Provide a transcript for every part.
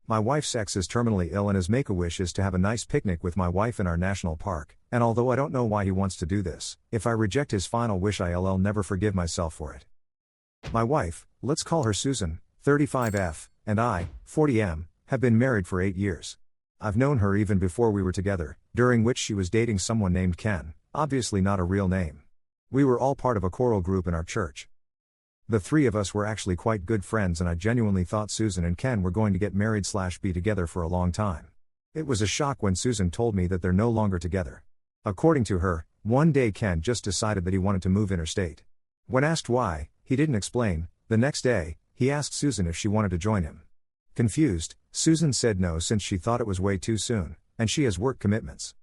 My wife's ex is terminally ill and his make-a-wish is to have a nice picnic with my wife in our national park, and although I don't know why he wants to do this, if I reject his final wish I'll never forgive myself for it. My wife, let's call her Susan, 35F, and I, 40M, have been married for 8 years. I've known her even before we were together, during which she was dating someone named Ken, obviously not a real name. We were all part of a choral group in our church. The three of us were actually quite good friends and I genuinely thought Susan and Ken were going to get married/be together for a long time. It was a shock when Susan told me that they're no longer together. According to her, one day Ken just decided that he wanted to move interstate. When asked why, he didn't explain. The next day, he asked Susan if she wanted to join him. Confused, Susan said no since she thought it was way too soon, and she has work commitments.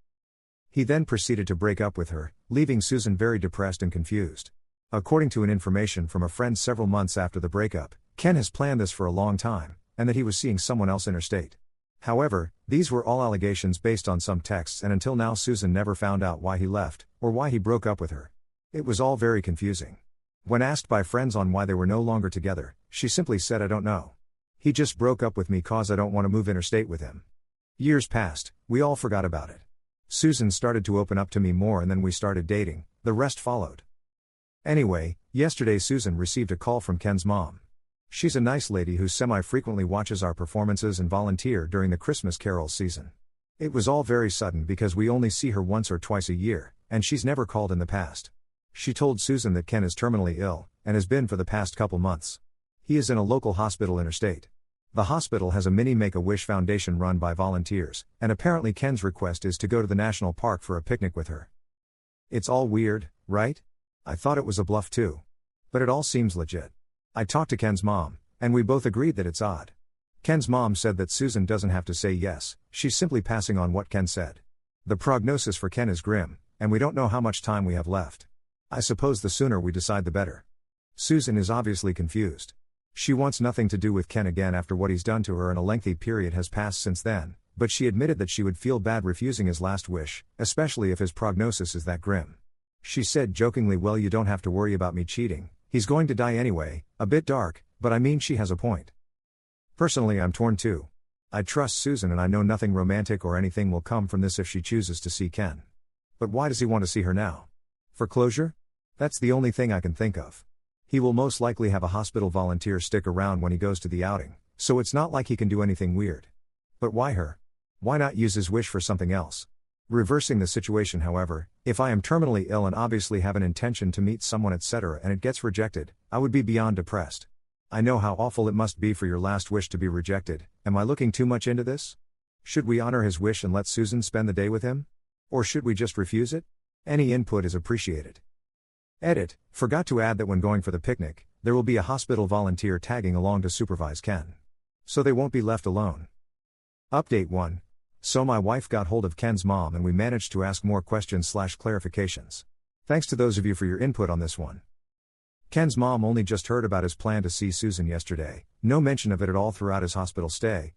He then proceeded to break up with her, leaving Susan very depressed and confused. According to information from a friend several months after the breakup, Ken has planned this for a long time, and that he was seeing someone else interstate. However, these were all allegations based on some texts and until now Susan never found out why he left, or why he broke up with her. It was all very confusing. When asked by friends on why they were no longer together, she simply said I don't know. He just broke up with me cause I don't want to move interstate with him. Years passed, we all forgot about it. Susan started to open up to me more and then we started dating, the rest followed. Anyway, yesterday Susan received a call from Ken's mom. She's a nice lady who semi-frequently watches our performances and volunteer during the Christmas carol season. It was all very sudden because we only see her once or twice a year, and she's never called in the past. She told Susan that Ken is terminally ill, and has been for the past couple months. He is in a local hospital interstate. The hospital has a mini Make-A-Wish Foundation run by volunteers, and apparently Ken's request is to go to the national park for a picnic with her. It's all weird, right? I thought it was a bluff too. But it all seems legit. I talked to Ken's mom, and we both agreed that it's odd. Ken's mom said that Susan doesn't have to say yes, she's simply passing on what Ken said. The prognosis for Ken is grim, and we don't know how much time we have left. I suppose the sooner we decide the better. Susan is obviously confused. She wants nothing to do with Ken again after what he's done to her and a lengthy period has passed since then, but she admitted that she would feel bad refusing his last wish, especially if his prognosis is that grim. She said jokingly, well, you don't have to worry about me cheating, he's going to die anyway, a bit dark, but I mean she has a point. Personally I'm torn too. I trust Susan and I know nothing romantic or anything will come from this if she chooses to see Ken. But why does he want to see her now? For closure? That's the only thing I can think of. He will most likely have a hospital volunteer stick around when he goes to the outing, so it's not like he can do anything weird. But why her? Why not use his wish for something else? Reversing the situation, however, if I am terminally ill and obviously have an intention to meet someone etc. and it gets rejected, I would be beyond depressed. I know how awful it must be for your last wish to be rejected. Am I looking too much into this? Should we honor his wish and let Susan spend the day with him? Or should we just refuse it? Any input is appreciated. Edit, forgot to add that when going for the picnic, there will be a hospital volunteer tagging along to supervise Ken. So they won't be left alone. Update 1. So my wife got hold of Ken's mom and we managed to ask more questions/clarifications. Thanks to those of you for your input on this one. Ken's mom only just heard about his plan to see Susan yesterday, no mention of it at all throughout his hospital stay.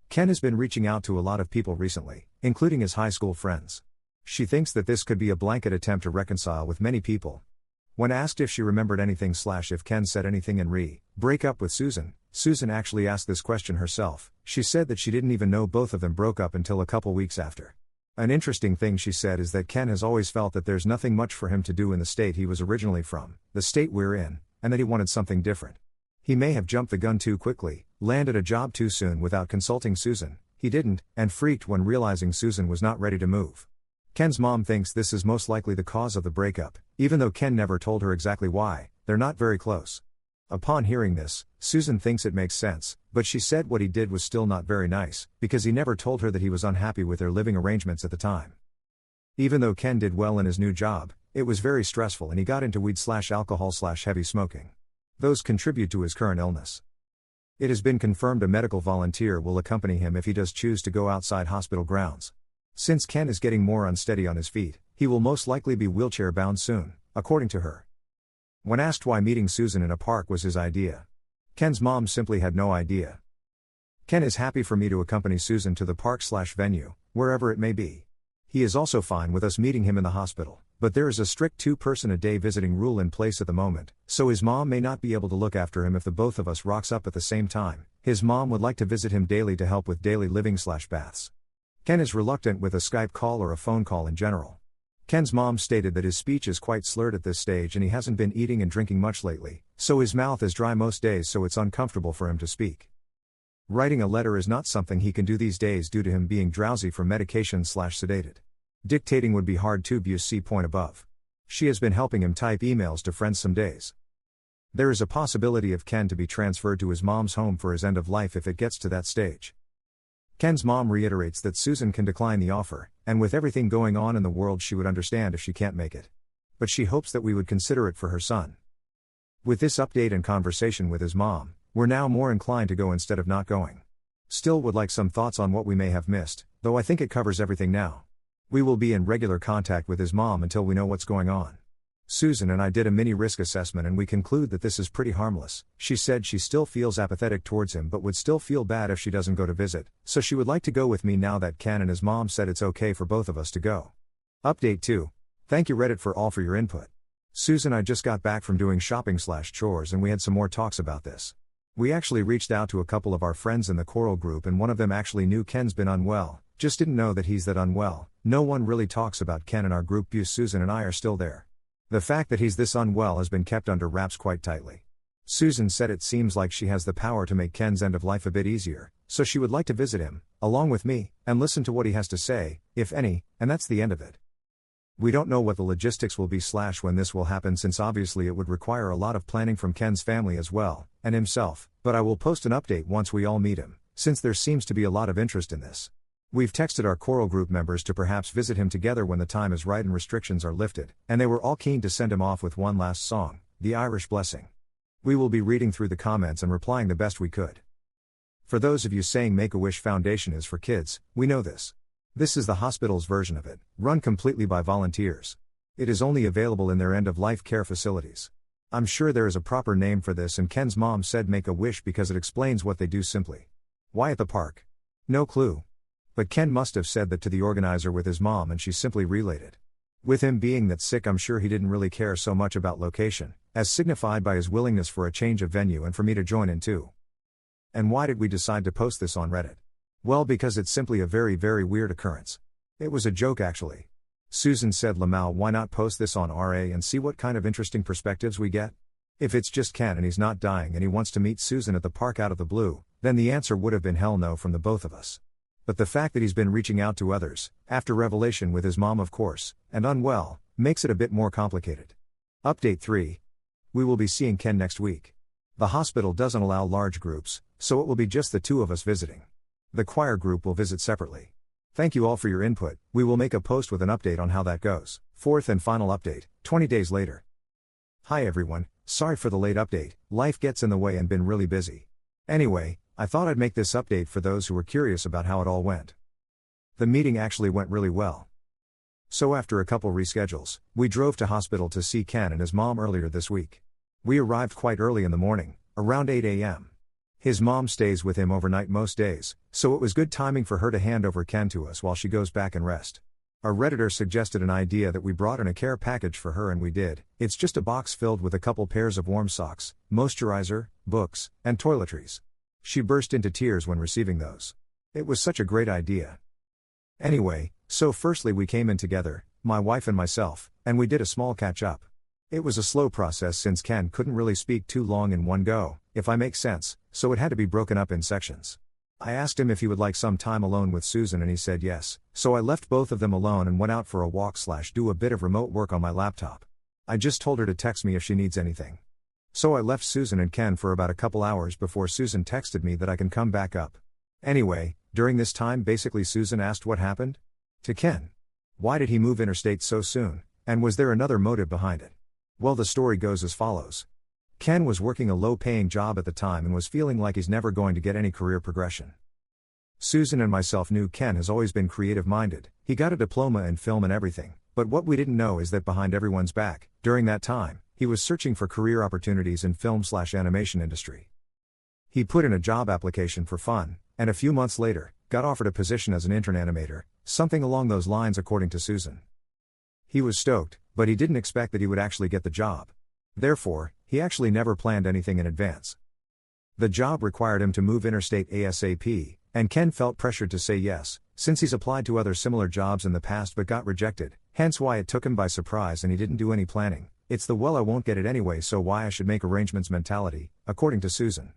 Ken has been reaching out to a lot of people recently, including his high school friends. She thinks that this could be a blanket attempt to reconcile with many people. When asked if she remembered anything/if Ken said anything in break up with Susan, Susan actually asked this question herself. She said that she didn't even know both of them broke up until a couple weeks after. An interesting thing she said is that Ken has always felt that there's nothing much for him to do in the state he was originally from, the state we're in, and that he wanted something different. He may have jumped the gun too quickly, landed a job too soon without consulting Susan, he didn't, and freaked when realizing Susan was not ready to move. Ken's mom thinks this is most likely the cause of the breakup, even though Ken never told her exactly why. They're not very close. Upon hearing this, Susan thinks it makes sense, but she said what he did was still not very nice, because he never told her that he was unhappy with their living arrangements at the time. Even though Ken did well in his new job, it was very stressful and he got into weed/alcohol/heavy smoking. Those contribute to his current illness. It has been confirmed a medical volunteer will accompany him if he does choose to go outside hospital grounds. Since Ken is getting more unsteady on his feet, he will most likely be wheelchair-bound soon, according to her. When asked why meeting Susan in a park was his idea, Ken's mom simply had no idea. Ken is happy for me to accompany Susan to the park/venue, wherever it may be. He is also fine with us meeting him in the hospital, but But there is a strict 2-person-a-day visiting rule in place at the moment, so his mom may not be able to look after him if the both of us rocks up at the same time. His mom would like to visit him daily to help with daily living/baths. Ken is reluctant with a Skype call or a phone call in general. Ken's mom stated that his speech is quite slurred at this stage and he hasn't been eating and drinking much lately, so his mouth is dry most days, so it's uncomfortable for him to speak. Writing a letter is not something he can do these days due to him being drowsy from medication/sedated. Dictating would be hard too. See point above. She has been helping him type emails to friends some days. There is a possibility of Ken to be transferred to his mom's home for his end of life if it gets to that stage. Ken's mom reiterates that Susan can decline the offer, and with everything going on in the world she would understand if she can't make it. But she hopes that we would consider it for her son. With this update and conversation with his mom, we're now more inclined to go instead of not going. Still would like some thoughts on what we may have missed, though I think it covers everything now. We will be in regular contact with his mom until we know what's going on. Susan and I did a mini risk assessment and we conclude that this is pretty harmless. She said she still feels apathetic towards him but would still feel bad if she doesn't go to visit, so she would like to go with me now that Ken and his mom said it's okay for both of us to go. Update 2. Thank you Reddit for all for your input. Susan and I just got back from doing shopping/chores and we had some more talks about this. We actually reached out to a couple of our friends in the Coral group and one of them actually knew Ken's been unwell, just didn't know that he's that unwell. No one really talks about Ken in our group. Susan and I are still there. The fact that he's this unwell has been kept under wraps quite tightly. Susan said it seems like she has the power to make Ken's end of life a bit easier, so she would like to visit him, along with me, and listen to what he has to say, if any, and that's the end of it. We don't know what the logistics will be / when this will happen, since obviously it would require a lot of planning from Ken's family as well, and himself, but I will post an update once we all meet him, since there seems to be a lot of interest in this. We've texted our Coral group members to perhaps visit him together when the time is right and restrictions are lifted, and they were all keen to send him off with one last song, The Irish Blessing. We will be reading through the comments and replying the best we could. For those of you saying Make-A-Wish Foundation is for kids, we know this. This is the hospital's version of it, run completely by volunteers. It is only available in their end-of-life care facilities. I'm sure there is a proper name for this, and Ken's mom said Make-A-Wish because it explains what they do simply. Why at the park? No clue. But Ken must have said that to the organizer with his mom and she simply relayed it. With him being that sick, I'm sure he didn't really care so much about location, as signified by his willingness for a change of venue and for me to join in too. And why did we decide to post this on Reddit? Well, because it's simply a very, very weird occurrence. It was a joke actually. Susan said, Lamal, why not post this on RA and see what kind of interesting perspectives we get? If it's just Ken and he's not dying and he wants to meet Susan at the park out of the blue, then the answer would have been hell no from the both of us. But the fact that he's been reaching out to others, after revelation with his mom of course, and unwell, makes it a bit more complicated. Update 3. We will be seeing Ken next week. The hospital doesn't allow large groups, so it will be just the two of us visiting. The choir group will visit separately. Thank you all for your input. We will make a post with an update on how that goes. Fourth and final update, 20 days later. Hi everyone, sorry for the late update, life gets in the way and been really busy. Anyway, I thought I'd make this update for those who were curious about how it all went. The meeting actually went really well. So after a couple reschedules, we drove to hospital to see Ken and his mom earlier this week. We arrived quite early in the morning, around 8 a.m. His mom stays with him overnight most days, so it was good timing for her to hand over Ken to us while she goes back and rest. A Redditor suggested an idea that we brought in a care package for her and we did. It's just a box filled with a couple pairs of warm socks, moisturizer, books, and toiletries. She burst into tears when receiving those. It was such a great idea. Anyway, so firstly we came in together, my wife and myself, and we did a small catch-up. It was a slow process since Ken couldn't really speak too long in one go, if I make sense, so it had to be broken up in sections. I asked him if he would like some time alone with Susan and he said yes, so I left both of them alone and went out for a walk / do a bit of remote work on my laptop. I just told her to text me if she needs anything. So I left Susan and Ken for about a couple hours before Susan texted me that I can come back up. Anyway, during this time basically Susan asked what happened to Ken. Why did he move interstate so soon, and was there another motive behind it? Well, the story goes as follows. Ken was working a low-paying job at the time and was feeling like he's never going to get any career progression. Susan and myself knew Ken has always been creative-minded, he got a diploma in film and everything, but what we didn't know is that behind everyone's back, during that time, he was searching for career opportunities in film/animation industry. He put in a job application for fun, and a few months later, got offered a position as an intern animator, something along those lines according to Susan. He was stoked, but he didn't expect that he would actually get the job. Therefore, he actually never planned anything in advance. The job required him to move interstate ASAP, and Ken felt pressured to say yes, since he's applied to other similar jobs in the past but got rejected, hence why it took him by surprise and he didn't do any planning. It's the well I won't get it anyway so why I should make arrangements mentality, according to Susan.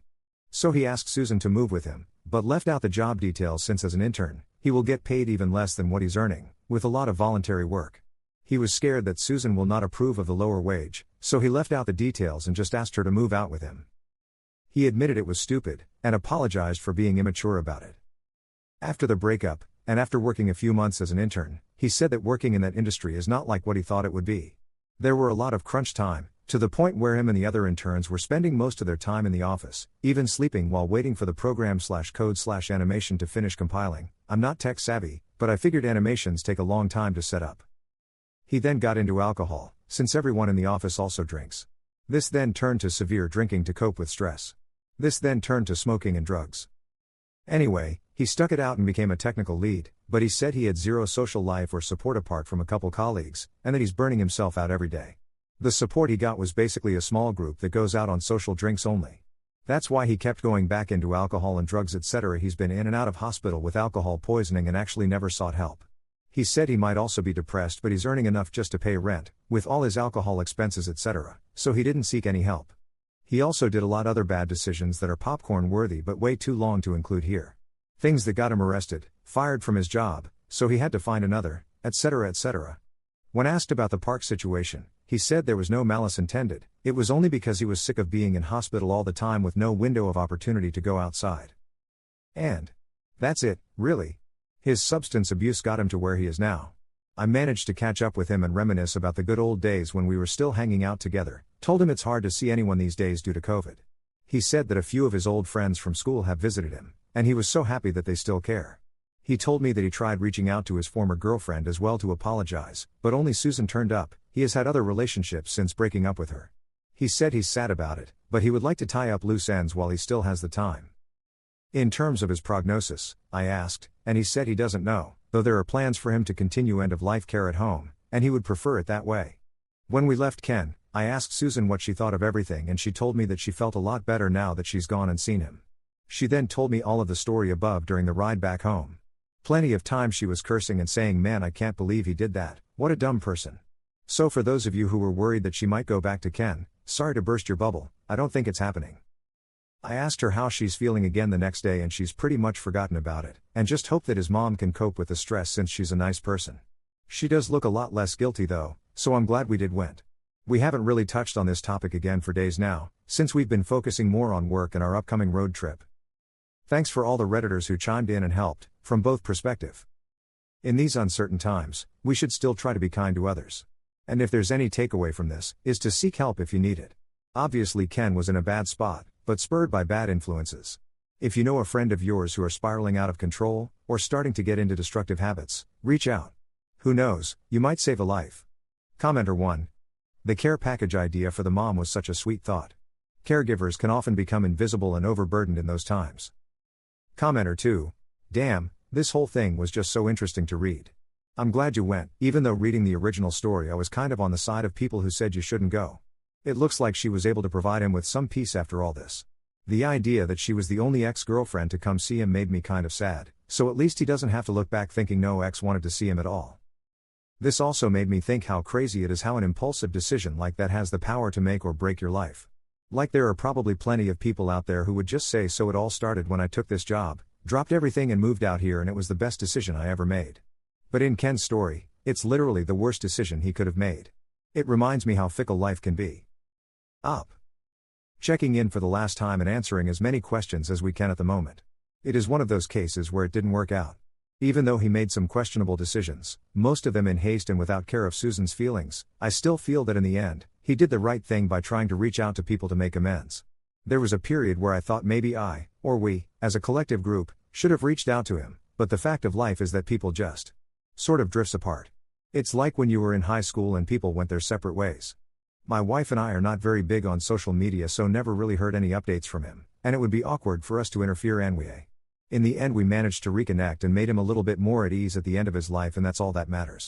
So he asked Susan to move with him, but left out the job details since as an intern, he will get paid even less than what he's earning, with a lot of voluntary work. He was scared that Susan will not approve of the lower wage, so he left out the details and just asked her to move out with him. He admitted it was stupid, and apologized for being immature about it. After the breakup, and after working a few months as an intern, he said that working in that industry is not like what he thought it would be. There were a lot of crunch time, to the point where him and the other interns were spending most of their time in the office, even sleeping while waiting for the program/code/animation to finish compiling. I'm not tech savvy, but I figured animations take a long time to set up. He then got into alcohol, since everyone in the office also drinks. This then turned to severe drinking to cope with stress. This then turned to smoking and drugs. Anyway, he stuck it out and became a technical lead, but he said he had zero social life or support apart from a couple colleagues, and that he's burning himself out every day. The support he got was basically a small group that goes out on social drinks only. That's why he kept going back into alcohol and drugs etc. He's been in and out of hospital with alcohol poisoning and actually never sought help. He said he might also be depressed but he's earning enough just to pay rent, with all his alcohol expenses etc., so he didn't seek any help. He also did a lot other bad decisions that are popcorn worthy but way too long to include here. Things that got him arrested, fired from his job, so he had to find another, etc. etc. When asked about the park situation, he said there was no malice intended, it was only because he was sick of being in hospital all the time with no window of opportunity to go outside. And that's it, really. His substance abuse got him to where he is now. I managed to catch up with him and reminisce about the good old days when we were still hanging out together, told him it's hard to see anyone these days due to COVID. He said that a few of his old friends from school have visited him, and he was so happy that they still care. He told me that he tried reaching out to his former girlfriend as well to apologize, but only Susan turned up. He has had other relationships since breaking up with her. He said he's sad about it, but he would like to tie up loose ends while he still has the time. In terms of his prognosis, I asked, and he said he doesn't know, though there are plans for him to continue end-of-life care at home, and he would prefer it that way. When we left Ken, I asked Susan what she thought of everything and she told me that she felt a lot better now that she's gone and seen him. She then told me all of the story above during the ride back home. Plenty of times she was cursing and saying, "Man, I can't believe he did that, what a dumb person." So for those of you who were worried that she might go back to Ken, sorry to burst your bubble, I don't think it's happening. I asked her how she's feeling again the next day and she's pretty much forgotten about it, and just hope that his mom can cope with the stress since she's a nice person. She does look a lot less guilty though, so I'm glad we went. We haven't really touched on this topic again for days now, since we've been focusing more on work and our upcoming road trip. Thanks for all the Redditors who chimed in and helped, from both perspective. In these uncertain times, we should still try to be kind to others. And if there's any takeaway from this, is to seek help if you need it. Obviously Ken was in a bad spot, but spurred by bad influences. If you know a friend of yours who are spiraling out of control, or starting to get into destructive habits, reach out. Who knows, you might save a life. Commenter 1. The care package idea for the mom was such a sweet thought. Caregivers can often become invisible and overburdened in those times. Commenter 2. Damn, this whole thing was just so interesting to read. I'm glad you went, even though reading the original story I was kind of on the side of people who said you shouldn't go. It looks like she was able to provide him with some peace after all this. The idea that she was the only ex-girlfriend to come see him made me kind of sad, so at least he doesn't have to look back thinking no ex wanted to see him at all. This also made me think how crazy it is how an impulsive decision like that has the power to make or break your life. Like there are probably plenty of people out there who would just say, so it all started when I took this job, dropped everything and moved out here and it was the best decision I ever made. But in Ken's story, it's literally the worst decision he could have made. It reminds me how fickle life can be. Up. Checking in for the last time and answering as many questions as we can at the moment. It is one of those cases where it didn't work out. Even though he made some questionable decisions, most of them in haste and without care of Susan's feelings, I still feel that in the end, he did the right thing by trying to reach out to people to make amends. There was a period where I thought maybe I, or we, as a collective group, should have reached out to him, but the fact of life is that people just sort of drifts apart. It's like when you were in high school and people went their separate ways. My wife and I are not very big on social media, so never really heard any updates from him, and it would be awkward for us to interfere anyway. In the end we managed to reconnect and made him a little bit more at ease at the end of his life, and that's all that matters.